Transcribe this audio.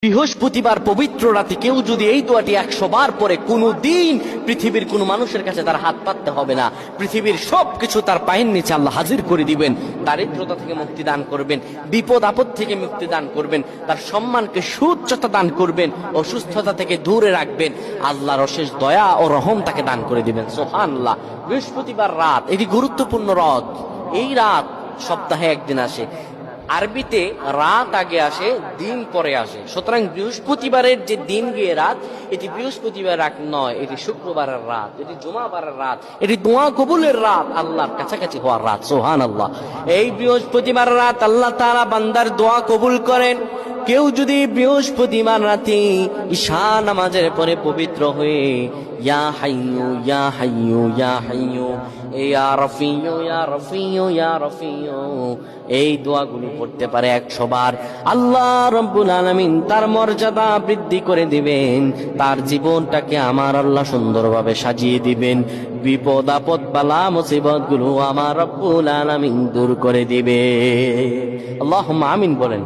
বৃহস্পতিবার পবিত্র রাতে কেউ যদি এই দোয়াটি 100 বার পরে, কোনো দিন পৃথিবীর কোনো মানুষের কাছে তার হাত পাততে হবে না। পৃথিবীর সবকিছু তার পায়ের নিচে আল্লাহ হাজির করে দিবেন। দারিদ্রতা থেকে মুক্তি দান করবেন, বিপদ আপদ থেকে মুক্তি দান করবেন, তার সম্মানকে সুউচ্চতা দান করবেন, অসুস্থতা থেকে দূরে রাখবেন। আল্লাহর অশেষ দয়া ও রহম তাকে দান করে দিবেন। সুবহানাল্লাহ। বৃহস্পতিবার রাত এটি গুরুত্বপূর্ণ রাত। এই রাত সপ্তাহে একদিন আসে। আরবিতে রাত আগে আসে, দিন পরে আসে। সুতরাং বৃহস্পতিবারের যে দিন গিয়ে রাত, এটি বৃহস্পতিবার রাত নয়, এটি শুক্রবারের রাত, এটি জুমাবারের রাত, এটি দোয়া কবুলের রাত, আল্লাহর কাছাকাছি হওয়ার রাত। সুবহানাল্লাহ। এই বৃহস্পতিবার রাত আল্লাহ তাআলা বান্দার দোয়া কবুল করেন। কেউ যদি বৃহস্পতিবার রাতে ঈশা নামাজের পরে পবিত্র হয়ে ইয়া হাইয়ু ইয়া হাইয়ু ইয়া হাইয়ু ইয়া রাফিয়ু ইয়া রাফিয়ু ইয়া রাফিয়ু এই দোয়াগুলো পড়তে পারে 100 বার, আল্লাহ রাব্বুল আলামিন তার মর্যাদা বৃদ্ধি করে দিবেন। তার জীবনটাকে আমার আল্লাহ সুন্দরভাবে সাজিয়ে দিবেন। বিপদ আপদ বালা মুসিবত গুলো আমার রব্বুল আলামিন দূর করে দিবে। আল্লাহুম্মা আমিন বলেন।